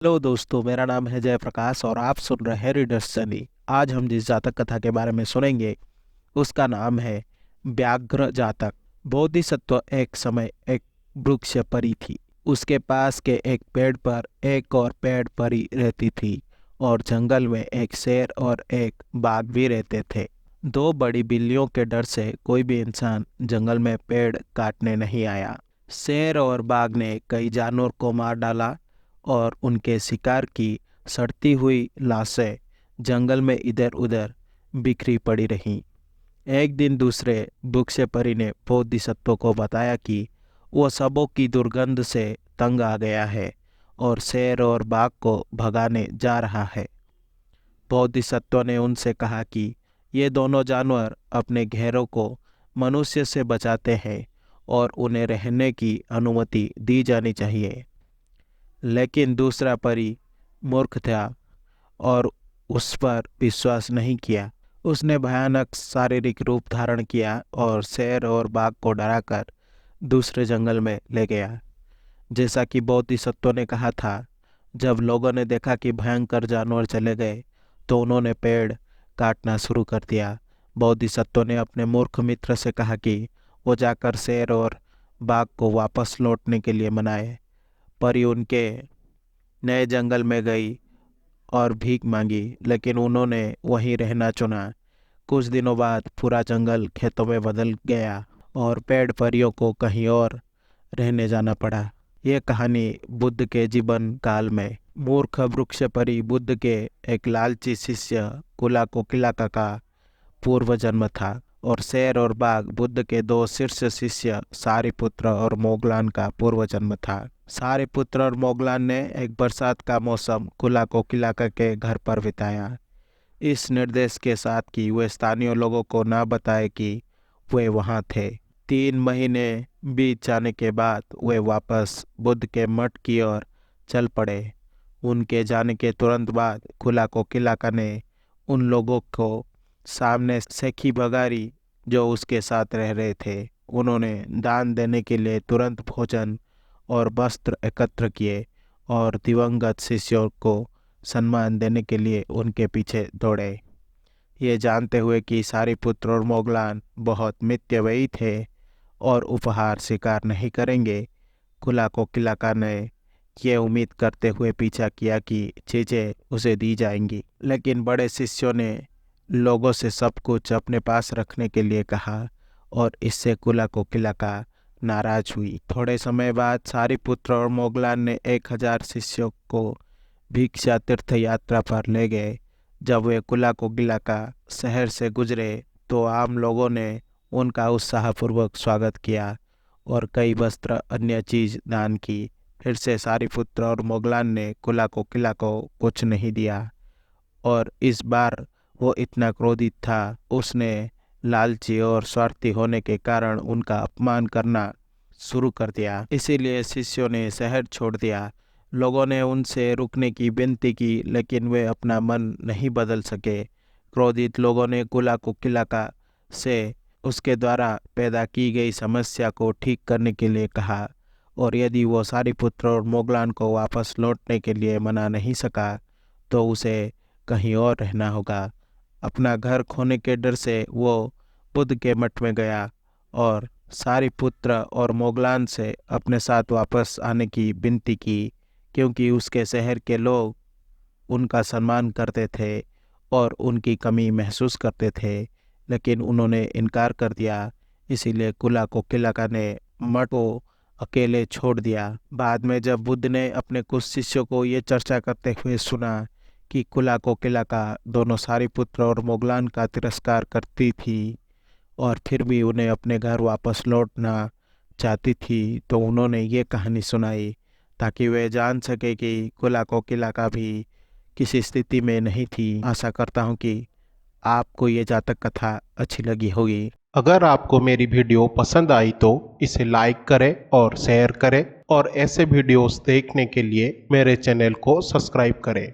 Hello दोस्तों, मेरा नाम है जयप्रकाश और आप सुन रहे हैं रीडर्स जर्नी। आज हम जिस जातक कथा के बारे में सुनेंगे उसका नाम है व्याघ्र जातक। बोधिसत्व एक समय एक वृक्ष परी थी। उसके पास के एक पेड़ पर एक और पेड़ परी रहती थी और जंगल में एक शेर और एक बाघ भी रहते थे। दो बड़ी बिल्लियों के डर से कोई भी इंसान जंगल में पेड़ काटने नहीं आया। शेर और बाघ ने कई जानवर को मार डाला और उनके शिकार की सड़ती हुई लाशें जंगल में इधर उधर बिखरी पड़ी रहीं। एक दिन दूसरे वृक्ष परी ने बोधिसत्व को बताया कि वो सबों की दुर्गंध से तंग आ गया है और शेर और बाघ को भगाने जा रहा है। बोधिसत्व ने उनसे कहा कि ये दोनों जानवर अपने घेरों को मनुष्य से बचाते हैं और उन्हें रहने की अनुमति दी जानी चाहिए। लेकिन दूसरा परी मूर्ख था और उस पर विश्वास नहीं किया। उसने भयानक शारीरिक रूप धारण किया और शेर और बाघ को डराकर दूसरे जंगल में ले गया। जैसा कि बोधिसत्व ने कहा था, जब लोगों ने देखा कि भयंकर जानवर चले गए तो उन्होंने पेड़ काटना शुरू कर दिया। बोधिसत्व ने अपने मूर्ख मित्र से कहा कि वो जाकर शेर और बाघ को वापस लौटने के लिए मनाए। परी उनके नए जंगल में गई और भीख मांगी, लेकिन उन्होंने वहीं रहना चुना। कुछ दिनों बाद पूरा जंगल खेतों में बदल गया और पेड़ परियों को कहीं और रहने जाना पड़ा। यह कहानी बुद्ध के जीवन काल में मूर्ख वृक्ष परी बुद्ध के एक लालची शिष्य कुला कोकिलाका का पूर्व जन्म था और शेर और बाघ बुद्ध के दो शीर्ष शिष्य सारिपुत्र और मोगलान का पूर्व जन्म था। सारिपुत्र और मोगलान ने एक बरसात का मौसम कुला कोकिलाका के घर पर बिताया, इस निर्देश के साथ कि वे स्थानीय लोगों को ना बताए कि वे वहाँ थे। 3 महीने बीत जाने के बाद वे वापस बुद्ध के मठ की ओर चल पड़े। उनके जाने के तुरंत बाद कुला कोकिलाका ने उन लोगों को सामने सेखी बगारी जो उसके साथ रह रहे थे। उन्होंने दान देने के लिए तुरंत भोजन और वस्त्र एकत्र किए और दिवंगत शिष्यों को सम्मान देने के लिए उनके पीछे दौड़े। ये जानते हुए कि सारिपुत्र और मोगलान बहुत मितव्ययी थे और उपहार स्वीकार नहीं करेंगे, कुला कोकिलाका ने ये उम्मीद करते हुए पीछा किया कि चीज़ें उसे दी जाएंगी। लेकिन बड़े शिष्यों ने लोगों से सब कुछ अपने पास रखने के लिए कहा और इससे कुला कोकिलाका नाराज हुई। थोड़े समय बाद सारिपुत्र और मोगलान ने 1000 शिष्यों को भिक्षा तीर्थ यात्रा पर ले गए। जब वे कुला कोकिलाका शहर से गुजरे तो आम लोगों ने उनका उत्साहपूर्वक स्वागत किया और कई वस्त्र अन्य चीज दान की। फिर से सारिपुत्र और मोगलान ने कुला कोकिला को कुछ नहीं दिया और इस बार वो इतना क्रोधित था, उसने लालची और स्वार्थी होने के कारण उनका अपमान करना शुरू कर दिया। इसीलिए शिष्यों ने शहर छोड़ दिया। लोगों ने उनसे रुकने की विनती की, लेकिन वे अपना मन नहीं बदल सके। क्रोधित लोगों ने कुला कोकिलाका से उसके द्वारा पैदा की गई समस्या को ठीक करने के लिए कहा और यदि वो सारिपुत्र और मोगलान को वापस लौटने के लिए मना नहीं सका तो उसे कहीं और रहना होगा। अपना घर खोने के डर से वो बुद्ध के मठ में गया और सारिपुत्र और मोगलान से अपने साथ वापस आने की विनती की, क्योंकि उसके शहर के लोग उनका सम्मान करते थे और उनकी कमी महसूस करते थे, लेकिन उन्होंने इनकार कर दिया। इसीलिए कुला कोकिलाका ने मठ को अकेले छोड़ दिया। बाद में जब बुद्ध ने अपने कुछ शिष्यों को ये चर्चा करते हुए सुना कि कुला कोकिलाका दोनों सारिपुत्र और मोगलान का तिरस्कार करती थी और फिर भी उन्हें अपने घर वापस लौटना चाहती थी, तो उन्होंने ये कहानी सुनाई ताकि वे जान सके कि कुला कोकिलाका भी किसी स्थिति में नहीं थी। आशा करता हूँ कि आपको ये जातक कथा अच्छी लगी होगी। अगर आपको मेरी वीडियो पसंद आई तो इसे लाइक करें और शेयर करें और ऐसे वीडियोस देखने के लिए मेरे चैनल को सब्सक्राइब करें।